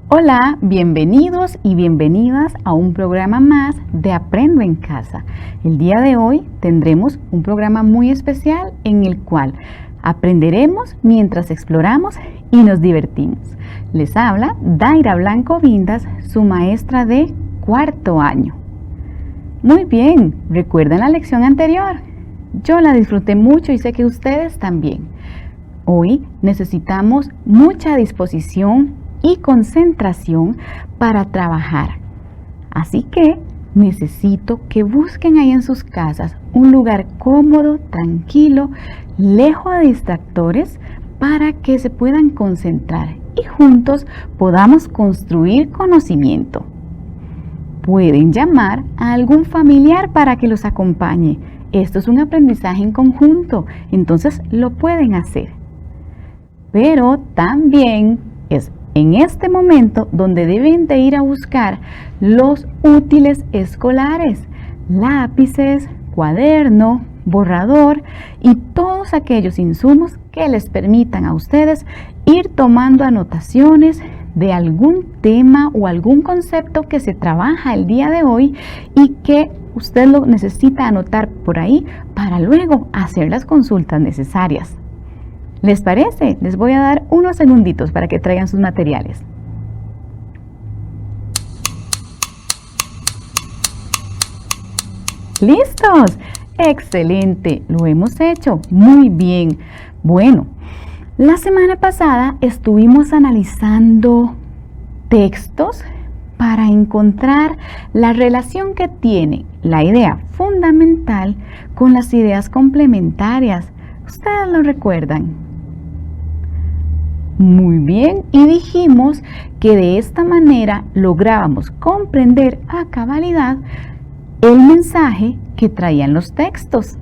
Hola, bienvenidos y bienvenidas a un programa más de Aprendo en Casa. El día de hoy tendremos un programa muy especial en el cual aprenderemos mientras exploramos y nos divertimos. Les habla Daira Blanco Vindas, su maestra de cuarto año. Muy bien, ¿recuerdan la lección anterior? Yo la disfruté mucho y sé que ustedes también. Hoy necesitamos mucha disposición y concentración para trabajar. Así que necesito que busquen ahí en sus casas un lugar cómodo, tranquilo, lejos de distractores para que se puedan concentrar y juntos podamos construir conocimiento. Pueden llamar a algún familiar para que los acompañe. Esto es un aprendizaje en conjunto, entonces lo pueden hacer. Pero también es en este momento donde deben de ir a buscar los útiles escolares, lápices, cuaderno, borrador y todos aquellos insumos que les permitan a ustedes ir tomando anotaciones de algún tema o algún concepto que se trabaja el día de hoy y que usted lo necesita anotar por ahí para luego hacer las consultas necesarias. ¿Les parece? Les voy a dar unos segunditos para que traigan sus materiales. ¿Listos? ¡Excelente! Lo hemos hecho. Muy bien. Bueno, la semana pasada estuvimos analizando textos para encontrar la relación que tiene la idea fundamental con las ideas complementarias. ¿Ustedes lo recuerdan? Muy bien, y dijimos que de esta manera lográbamos comprender a cabalidad el mensaje que traían los textos.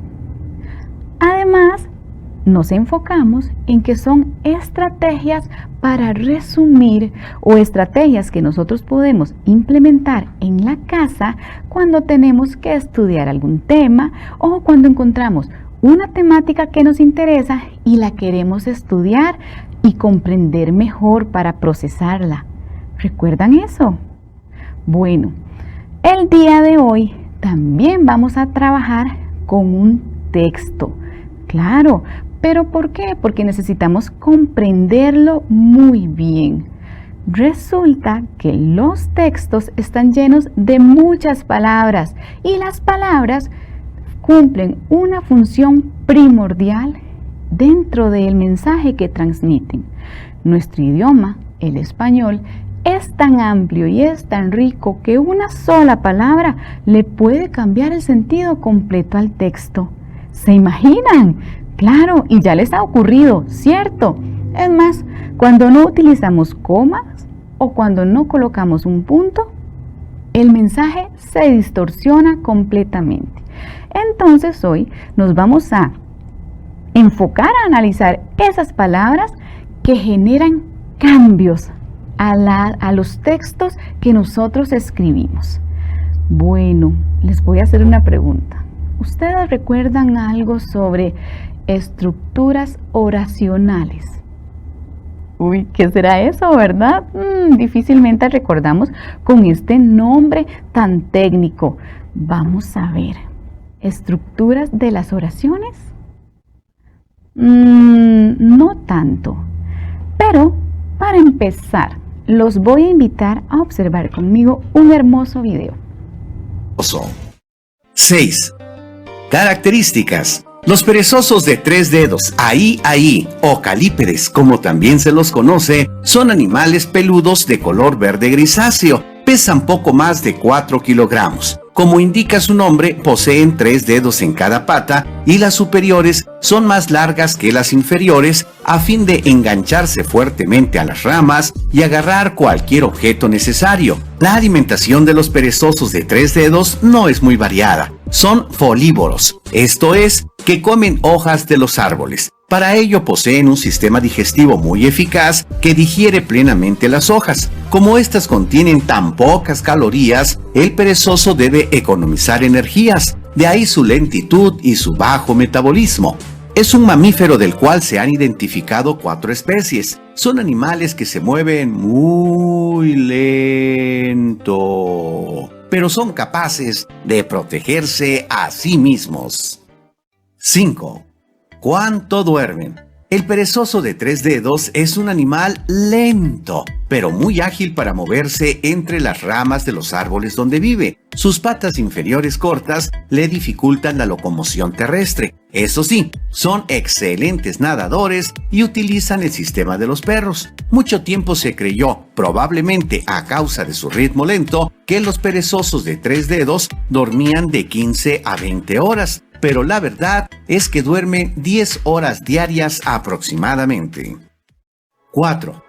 Además, nos enfocamos en que son estrategias para resumir o estrategias que nosotros podemos implementar en la casa cuando tenemos que estudiar algún tema o cuando encontramos una temática que nos interesa y la queremos estudiar y comprender mejor para procesarla. ¿Recuerdan eso? Bueno, el día de hoy también vamos a trabajar con un texto. Claro, ¿pero por qué? Porque necesitamos comprenderlo muy bien. Resulta que los textos están llenos de muchas palabras y las palabras cumplen una función primordial dentro del mensaje que transmiten. Nuestro idioma, el español, es tan amplio y es tan rico que una sola palabra le puede cambiar el sentido completo al texto. ¿Se imaginan? Claro, y ya les ha ocurrido, ¿cierto? Es más, cuando no utilizamos comas o cuando no colocamos un punto, el mensaje se distorsiona completamente. Entonces hoy nos vamos a enfocar a analizar esas palabras que generan cambios a los textos que nosotros escribimos. Bueno, les voy a hacer una pregunta. ¿Ustedes recuerdan algo sobre estructuras oracionales? Uy, ¿qué será eso, verdad? Difícilmente recordamos con este nombre tan técnico. Vamos a ver. ¿Estructuras de las oraciones? No tanto. Pero para empezar, los voy a invitar a observar conmigo un hermoso video. 6. Características. Los perezosos de 3 dedos, ahí, o calípedes, como también se los conoce, son animales peludos de color verde grisáceo. Pesan poco más de 4 kilogramos. Como indica su nombre, poseen 3 dedos en cada pata y las superiores son más largas que las inferiores a fin de engancharse fuertemente a las ramas y agarrar cualquier objeto necesario. La alimentación de los perezosos de 3 dedos no es muy variada. Son folívoros, esto es, que comen hojas de los árboles. Para ello poseen un sistema digestivo muy eficaz que digiere plenamente las hojas. Como estas contienen tan pocas calorías, el perezoso debe economizar energías, de ahí su lentitud y su bajo metabolismo. Es un mamífero del cual se han identificado 4 especies. Son animales que se mueven muy lento, pero son capaces de protegerse a sí mismos. 5. ¿Cuánto duermen? El perezoso de 3 dedos es un animal lento, pero muy ágil para moverse entre las ramas de los árboles donde vive. Sus patas inferiores cortas le dificultan la locomoción terrestre. Eso sí, son excelentes nadadores y utilizan el sistema de los perros. Mucho tiempo se creyó, probablemente a causa de su ritmo lento, que los perezosos de 3 dedos dormían de 15 a 20 horas. Pero la verdad es que duermen 10 horas diarias aproximadamente. 4.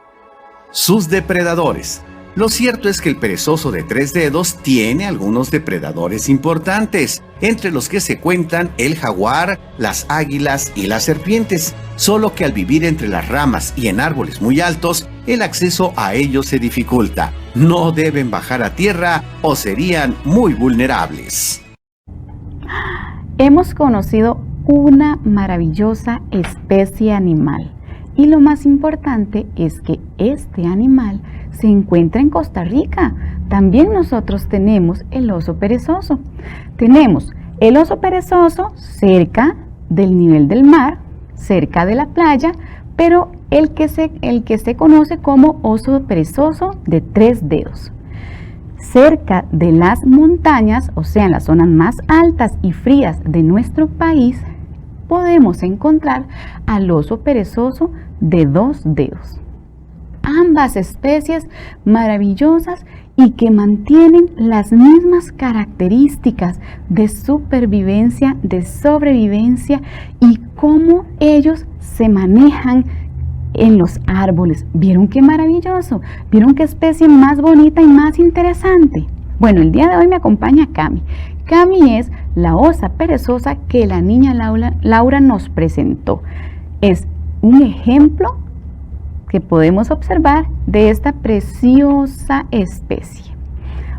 Sus depredadores. Lo cierto es que el perezoso de 3 dedos tiene algunos depredadores importantes, entre los que se cuentan el jaguar, las águilas y las serpientes, solo que al vivir entre las ramas y en árboles muy altos, el acceso a ellos se dificulta. No deben bajar a tierra o serían muy vulnerables. Hemos conocido una maravillosa especie animal y lo más importante es que este animal se encuentra en Costa Rica. También nosotros tenemos el oso perezoso. Tenemos el oso perezoso cerca del nivel del mar, cerca de la playa, pero el que se conoce como oso perezoso de 3 dedos. Cerca de las montañas, o sea, en las zonas más altas y frías de nuestro país, podemos encontrar al oso perezoso de 2 dedos. Ambas especies maravillosas y que mantienen las mismas características de supervivencia, de sobrevivencia y cómo ellos se manejan en los árboles. ¿Vieron qué maravilloso? ¿Vieron qué especie más bonita y más interesante? Bueno, el día de hoy me acompaña Cami. Cami es la osa perezosa que la niña Laura nos presentó. Es un ejemplo que podemos observar de esta preciosa especie.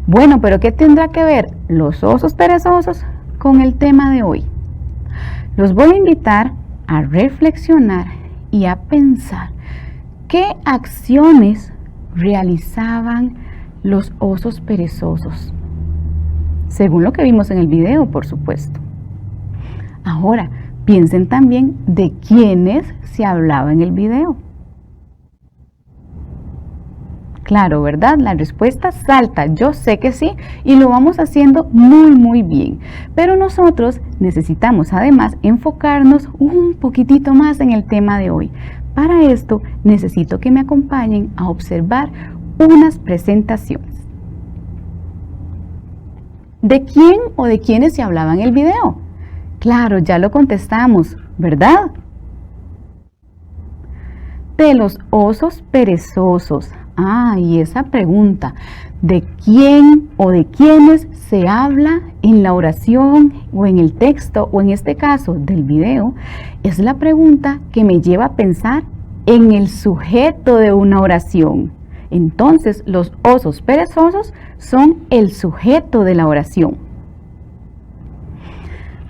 Bueno, pero ¿qué tendrá que ver los osos perezosos con el tema de hoy? Los voy a invitar a reflexionar y a pensar qué acciones realizaban los osos perezosos, según lo que vimos en el video, por supuesto. Ahora, piensen también de quiénes se hablaba en el video. Claro, ¿verdad? La respuesta salta, yo sé que sí, y lo vamos haciendo muy bien. Pero nosotros necesitamos además enfocarnos un poquitito más en el tema de hoy. Para esto necesito que me acompañen a observar unas presentaciones. ¿De quién o de quiénes se hablaba en el video? Claro, ya lo contestamos, ¿verdad? De los osos perezosos. Y esa pregunta, ¿de quién o de quiénes se habla en la oración o en el texto o en este caso del video? Es la pregunta que me lleva a pensar en el sujeto de una oración. Entonces, los osos perezosos son el sujeto de la oración.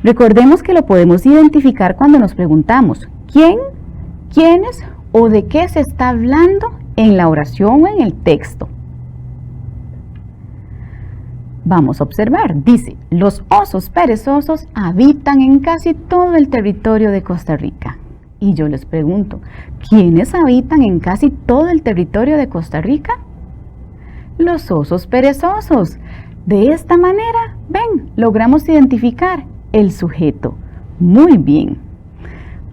Recordemos que lo podemos identificar cuando nos preguntamos ¿quién, quiénes o de qué se está hablando en la oración o en el texto? Vamos a observar, dice, los osos perezosos habitan en casi todo el territorio de Costa Rica. Y yo les pregunto, ¿quiénes habitan en casi todo el territorio de Costa Rica? Los osos perezosos. De esta manera, ven, logramos identificar el sujeto. Muy bien.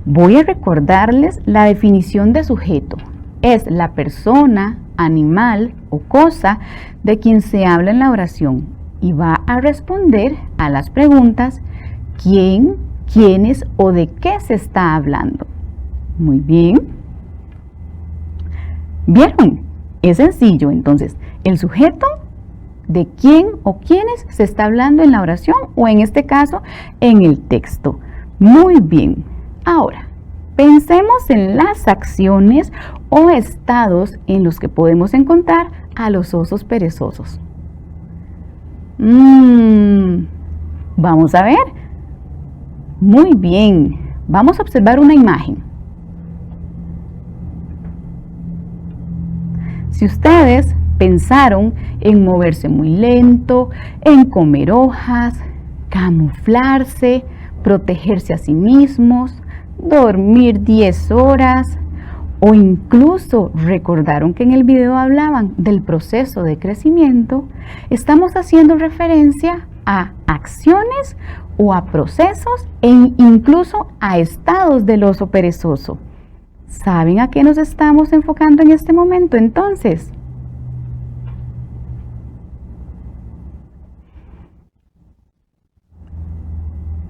Voy a recordarles la definición de sujeto. Es la persona, animal o cosa de quien se habla en la oración y va a responder a las preguntas ¿quién, quiénes o de qué se está hablando? Muy bien. ¿Vieron? Es sencillo. Entonces, el sujeto de quién o quiénes se está hablando en la oración o en este caso en el texto. Muy bien. Ahora, pensemos en las acciones o estados en los que podemos encontrar a los osos perezosos. Vamos a ver. Muy bien. Vamos a observar una imagen. Si ustedes pensaron en moverse muy lento, en comer hojas, camuflarse, protegerse a sí mismos, dormir 10 horas o incluso recordaron que en el video hablaban del proceso de crecimiento, estamos haciendo referencia a acciones o a procesos e incluso a estados del oso perezoso. ¿Saben a qué nos estamos enfocando en este momento entonces?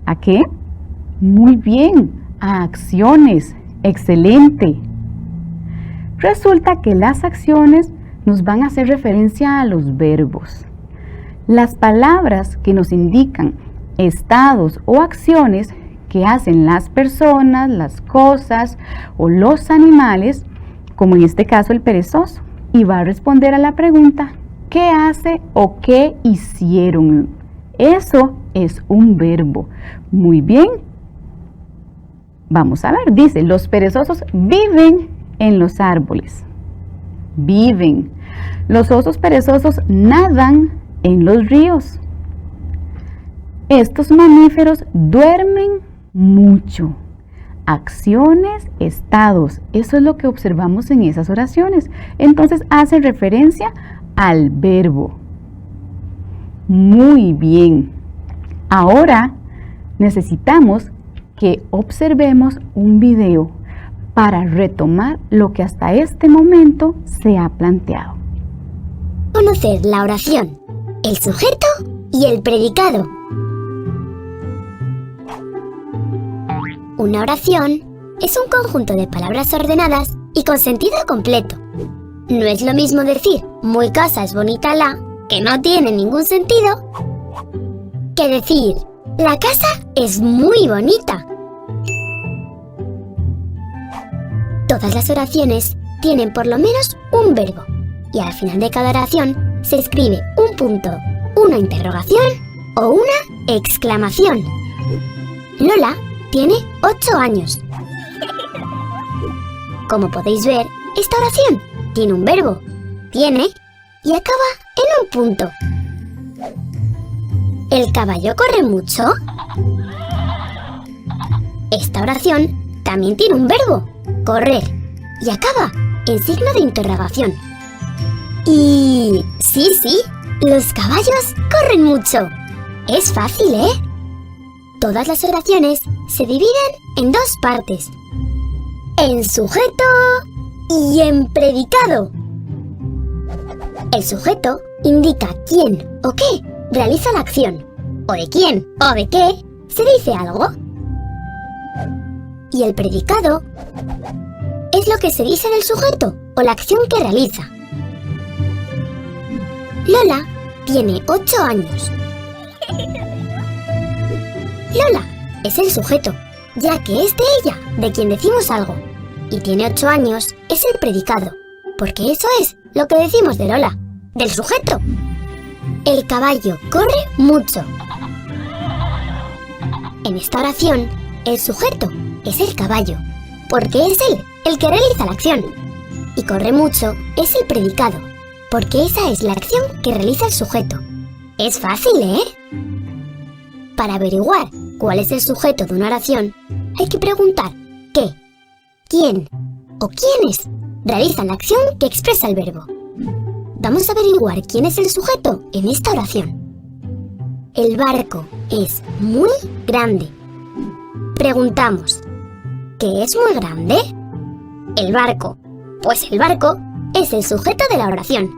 ¿A qué? Muy bien, a acciones. Excelente. Resulta que las acciones nos van a hacer referencia a los verbos. Las palabras que nos indican estados o acciones que hacen las personas, las cosas o los animales, como en este caso el perezoso, y va a responder a la pregunta, ¿qué hace o qué hicieron? Eso es un verbo. Muy bien. Vamos a ver, dice, los perezosos viven en los árboles. Viven. Los osos perezosos nadan en los ríos. Estos mamíferos duermen mucho. Acciones, estados. Eso es lo que observamos en esas oraciones. Entonces hace referencia al verbo. Muy bien. Ahora necesitamos que observemos un video para retomar lo que hasta este momento se ha planteado. Conocer la oración, el sujeto y el predicado. Una oración es un conjunto de palabras ordenadas y con sentido completo. No es lo mismo decir muy casa es bonita la, que no tiene ningún sentido, que decir la casa es muy bonita. Todas las oraciones tienen por lo menos un verbo y al final de cada oración se escribe un punto, una interrogación o una exclamación. Lola tiene 8 años. Como podéis ver, esta oración tiene un verbo, tiene y acaba en un punto. ¿El caballo corre mucho? Esta oración también tiene un verbo, correr, y acaba en signo de interrogación. Y sí, los caballos corren mucho. Es fácil, ¿eh? Todas las oraciones se dividen en dos partes, en sujeto y en predicado. El sujeto indica quién o qué realiza la acción, o de quién o de qué se dice algo. Y el predicado es lo que se dice del sujeto o la acción que realiza. Lola tiene 8 años. Lola es el sujeto, ya que es de ella de quien decimos algo. Y tiene 8 años es el predicado, porque eso es lo que decimos de Lola, del sujeto. El caballo corre mucho. En esta oración, el sujeto es el caballo, porque es él el que realiza la acción. Y corre mucho es el predicado, porque esa es la acción que realiza el sujeto. Es fácil, ¿eh? Para averiguar cuál es el sujeto de una oración, hay que preguntar qué, quién o quiénes realizan la acción que expresa el verbo. Vamos a averiguar quién es el sujeto en esta oración. El barco es muy grande. Preguntamos, ¿qué es muy grande? El barco. Pues el barco es el sujeto de la oración.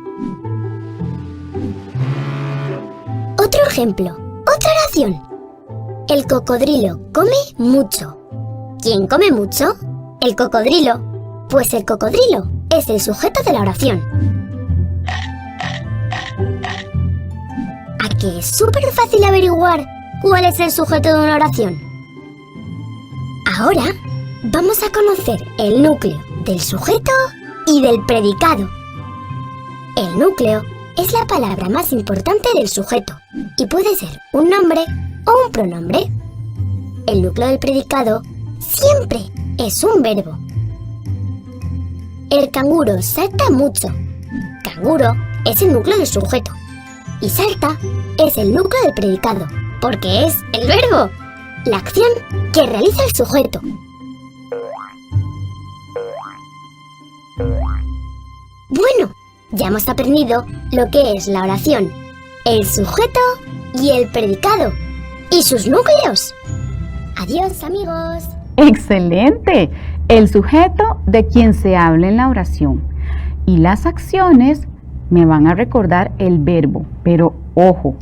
Otro ejemplo, otra oración. El cocodrilo come mucho. ¿Quién come mucho? El cocodrilo. Pues el cocodrilo es el sujeto de la oración. ¿A qué es súper fácil averiguar cuál es el sujeto de una oración? Ahora vamos a conocer el núcleo del sujeto y del predicado. El núcleo es la palabra más importante del sujeto y puede ser un nombre o un pronombre. El núcleo del predicado siempre es un verbo. El canguro salta mucho. Canguro es el núcleo del sujeto. Y salta es el núcleo del predicado, porque es el verbo, la acción que realiza el sujeto. Bueno, ya hemos aprendido lo que es la oración, el sujeto y el predicado, y sus núcleos. Adiós, amigos. ¡Excelente! El sujeto de quien se habla en la oración. Y las acciones me van a recordar el verbo, pero ojo,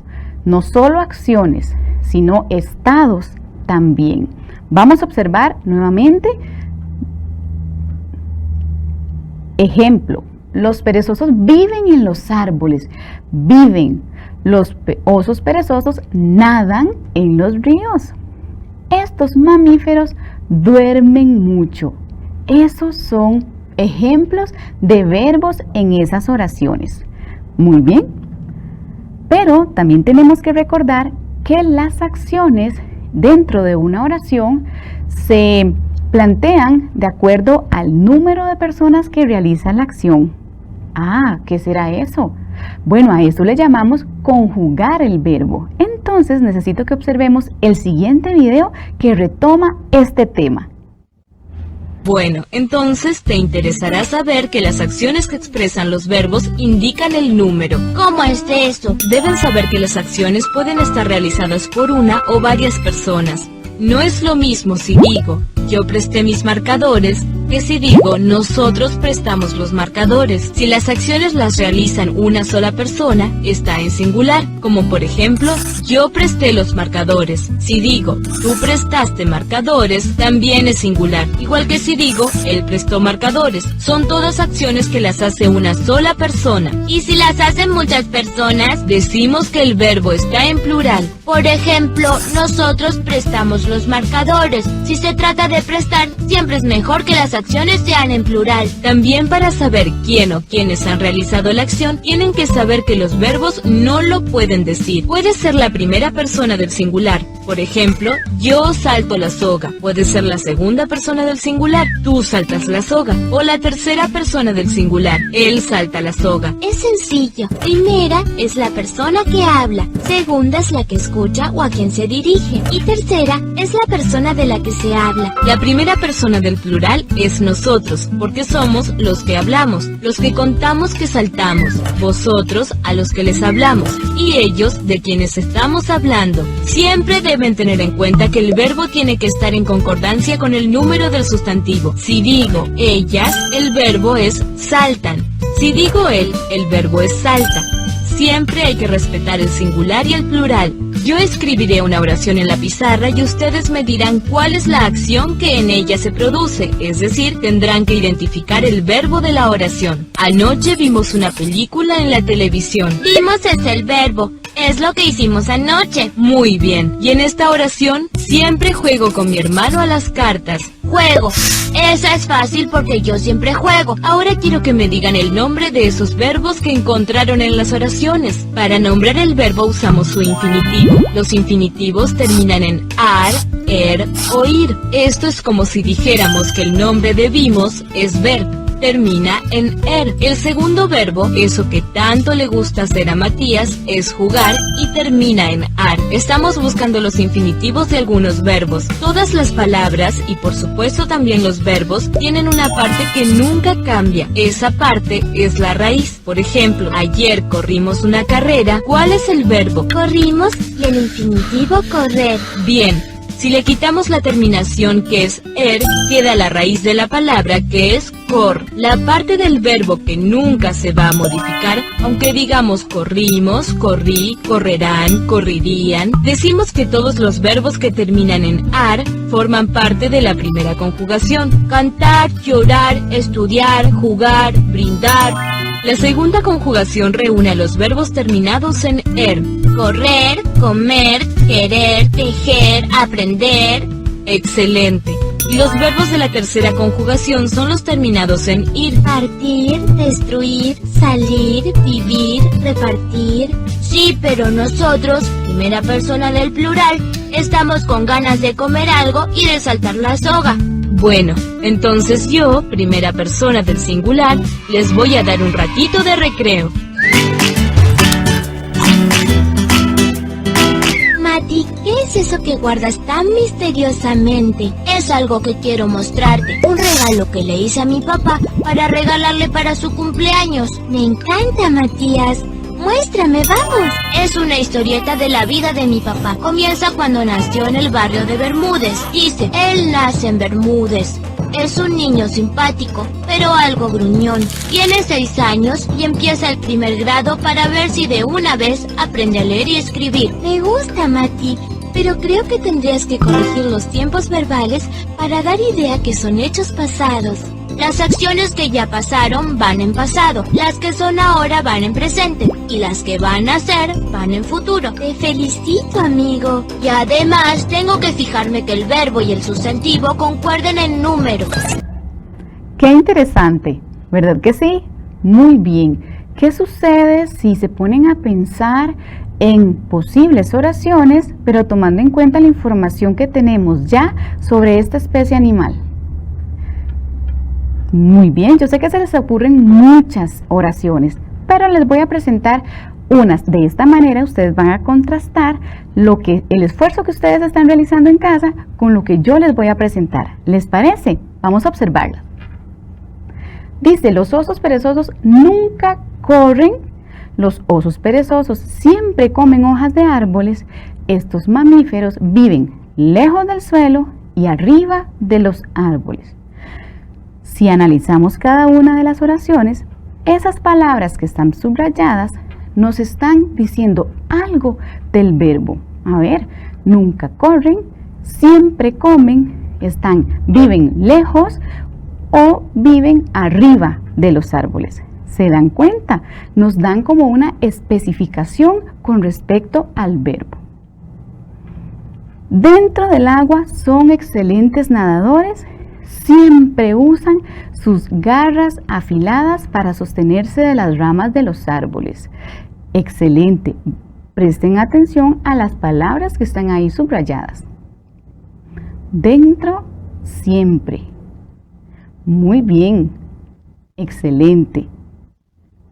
no solo acciones, sino estados también. Vamos a observar nuevamente. Ejemplo, los perezosos viven en los árboles, viven. Los osos perezosos nadan en los ríos. Estos mamíferos duermen mucho. Esos son ejemplos de verbos en esas oraciones. Muy bien. Pero también tenemos que recordar que las acciones dentro de una oración se plantean de acuerdo al número de personas que realizan la acción. Ah, ¿qué será eso? Bueno, a eso le llamamos conjugar el verbo. Entonces necesito que observemos el siguiente video que retoma este tema. Bueno, entonces te interesará saber que las acciones que expresan los verbos indican el número. ¿Cómo es esto? Deben saber que las acciones pueden estar realizadas por una o varias personas. No es lo mismo si digo, yo presté mis marcadores, que si digo, nosotros prestamos los marcadores. Si las acciones las realizan una sola persona, está en singular, como por ejemplo, yo presté los marcadores. Si digo, tú prestaste marcadores, también es singular, igual que si digo, él prestó marcadores. Son todas acciones que las hace una sola persona. ¿Y si las hacen muchas personas? Decimos que el verbo está en plural. Por ejemplo, nosotros prestamos los marcadores. Si se trata de prestar, siempre es mejor que las acciones sean en plural. También para saber quién o quiénes han realizado la acción, tienen que saber que los verbos no lo pueden decir. Puede ser la primera persona del singular. Por ejemplo, yo salto la soga. Puede ser la segunda persona del singular, tú saltas la soga. O la tercera persona del singular, él salta la soga. Es sencillo. Primera es la persona que habla. Segunda es la que escucha o a quien se dirige. Y tercera es la persona de la que se habla. La primera persona del plural es nosotros, porque somos los que hablamos, los que contamos que saltamos, vosotros a los que les hablamos, y ellos de quienes estamos hablando. Siempre deben tener en cuenta que el verbo tiene que estar en concordancia con el número del sustantivo. Si digo ellas, el verbo es saltan. Si digo él, el verbo es salta. Siempre hay que respetar el singular y el plural. Yo escribiré una oración en la pizarra y ustedes me dirán cuál es la acción que en ella se produce, es decir, tendrán que identificar el verbo de la oración. Anoche vimos una película en la televisión. Vimos es el verbo. Es lo que hicimos anoche. Muy bien. Y en esta oración, siempre juego con mi hermano a las cartas. Juego. Eso es fácil porque yo siempre juego. Ahora quiero que me digan el nombre de esos verbos que encontraron en las oraciones. Para nombrar el verbo usamos su infinitivo. Los infinitivos terminan en ar, o ir. Esto es como si dijéramos que el nombre de vimos es ver. Termina en er. El segundo verbo, eso que tanto le gusta hacer a Matías, es jugar y termina en ar. Estamos buscando los infinitivos de algunos verbos. Todas las palabras y por supuesto también los verbos tienen una parte que nunca cambia. Esa parte es la raíz. Por ejemplo, ayer corrimos una carrera. ¿Cuál es el verbo? Corrimos y el infinitivo correr. Bien. Si le quitamos la terminación que es er, queda la raíz de la palabra que es cor. La parte del verbo que nunca se va a modificar, aunque digamos corrimos, corrí, correrán, correrían. Decimos que todos los verbos que terminan en ar forman parte de la primera conjugación. Cantar, llorar, estudiar, jugar, brindar. La segunda conjugación reúne a los verbos terminados en er. Correr, comer, querer, tejer, aprender. Excelente. Y los verbos de la tercera conjugación son los terminados en ir. Partir, destruir, salir, vivir, repartir. Sí, pero nosotros, primera persona del plural, Estamos con ganas de comer algo y de saltar la soga. Bueno, entonces yo, primera persona del singular, les voy a dar un ratito de recreo. Mati, ¿qué es eso que guardas tan misteriosamente? Es algo que quiero mostrarte. Un regalo que le hice a mi papá para regalarle para su cumpleaños. Me encanta, Matías. Muéstrame, vamos. Es una historieta de la vida de mi papá. Comienza cuando nació en el barrio de Bermúdez. Dice, él nace en Bermúdez. Es un niño simpático, pero algo gruñón. Tiene 6 años y empieza el primer grado para ver si de una vez aprende a leer y escribir. Me gusta, Mati, pero creo que tendrías que corregir los tiempos verbales para dar idea que son hechos pasados. Las acciones que ya pasaron van en pasado, las que son ahora van en presente y las que van a ser van en futuro. Te felicito, amigo. Y además tengo que fijarme que el verbo y el sustantivo concuerden en número. ¡Qué interesante! ¿Verdad que sí? Muy bien. ¿Qué sucede si se ponen a pensar en posibles oraciones, pero tomando en cuenta la información que tenemos ya sobre esta especie animal? Muy bien, yo sé que se les ocurren muchas oraciones, pero les voy a presentar unas. De esta manera ustedes van a contrastar el esfuerzo que ustedes están realizando en casa con lo que yo les voy a presentar. ¿Les parece? Vamos a observarlas. Dice, los osos perezosos nunca corren. Los osos perezosos siempre comen hojas de árboles. Estos mamíferos viven lejos del suelo y arriba de los árboles. Si analizamos cada una de las oraciones, esas palabras que están subrayadas nos están diciendo algo del verbo. A ver, nunca corren, siempre comen, viven lejos o viven arriba de los árboles. ¿Se dan cuenta? Nos dan como una especificación con respecto al verbo. Dentro del agua son excelentes nadadores. Siempre usan sus garras afiladas para sostenerse de las ramas de los árboles. Excelente. Presten atención a las palabras que están ahí subrayadas. Dentro, siempre. Muy bien. Excelente.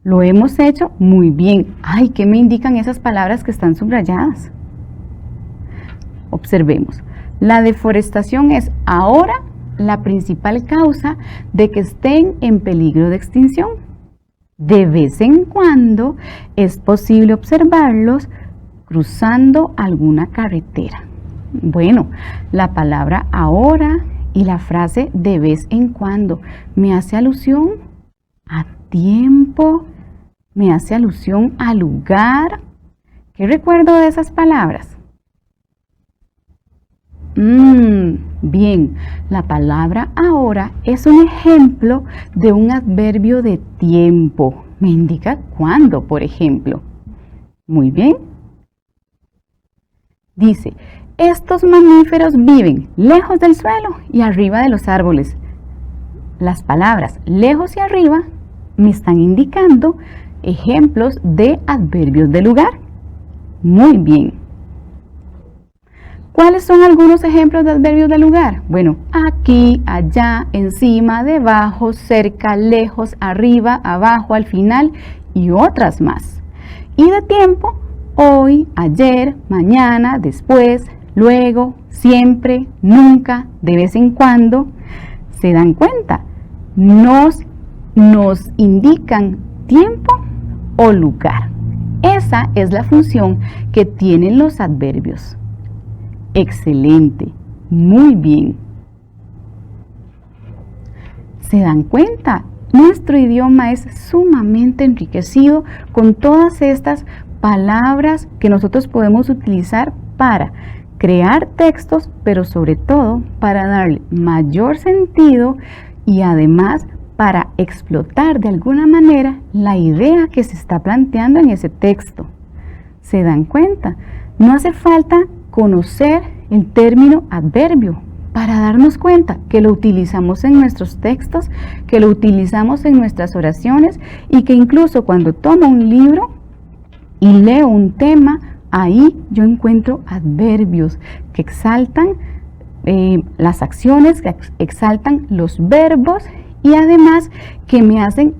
Lo hemos hecho muy bien. Ay, ¿qué me indican esas palabras que están subrayadas? Observemos. La deforestación es ahora la principal causa de que estén en peligro de extinción. De vez en cuando es posible observarlos cruzando alguna carretera. Bueno, la palabra ahora y la frase de vez en cuando me hace alusión a tiempo, me hace alusión a lugar. ¿Qué recuerdo de esas palabras? Bien, la palabra ahora es un ejemplo de un adverbio de tiempo. Me indica cuándo, por ejemplo. Muy bien. Dice, estos mamíferos viven lejos del suelo y arriba de los árboles. Las palabras lejos y arriba me están indicando ejemplos de adverbios de lugar. Muy bien. ¿Cuáles son algunos ejemplos de adverbios de lugar? Bueno, aquí, allá, encima, debajo, cerca, lejos, arriba, abajo, al final y otras más. Y de tiempo, hoy, ayer, mañana, después, luego, siempre, nunca, de vez en cuando. ¿Se dan cuenta? Nos indican tiempo o lugar. Esa es la función que tienen los adverbios. Excelente, muy bien. ¿Se dan cuenta? Nuestro idioma es sumamente enriquecido con todas estas palabras que nosotros podemos utilizar para crear textos, pero sobre todo para darle mayor sentido y además para explotar de alguna manera la idea que se está planteando en ese texto. ¿Se dan cuenta? No hace falta conocer el término adverbio para darnos cuenta que lo utilizamos en nuestros textos, que lo utilizamos en nuestras oraciones y que incluso cuando tomo un libro y leo un tema, Ahí yo encuentro adverbios que exaltan las acciones, que exaltan los verbos y además que me hacen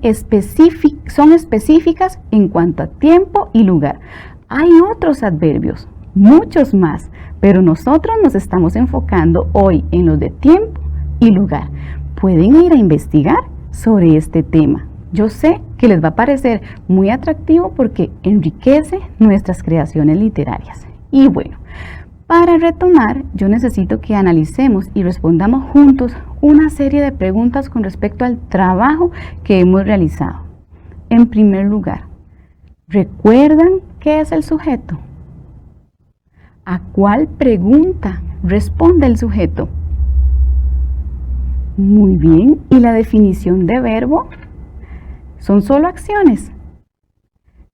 son específicas en cuanto a tiempo y lugar. Hay otros adverbios, muchos más, pero nosotros nos estamos enfocando hoy en los de tiempo y lugar. Pueden ir a investigar sobre este tema. Yo sé que les va a parecer muy atractivo porque enriquece nuestras creaciones literarias. Y bueno, para retomar, yo necesito que analicemos y respondamos juntos una serie de preguntas con respecto al trabajo que hemos realizado. En primer lugar, ¿recuerdan qué es el sujeto? ¿A cuál pregunta responde el sujeto? Muy bien, ¿y la definición de verbo? ¿Son solo acciones?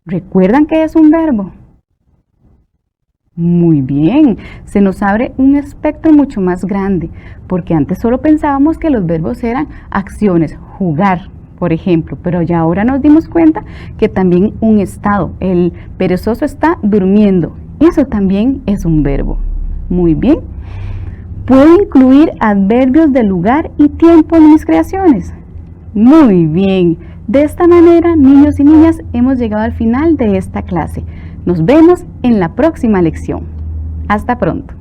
¿Recuerdan qué es un verbo? Muy bien, se nos abre un espectro mucho más grande, porque antes solo pensábamos que los verbos eran acciones, jugar, por ejemplo, pero ya ahora nos dimos cuenta que también un estado, el perezoso está durmiendo, eso también es un verbo. Muy bien, ¿puedo incluir adverbios de lugar y tiempo en mis creaciones? Muy bien, de esta manera, niños y niñas, hemos llegado al final de esta clase. Nos vemos en la próxima lección. Hasta pronto.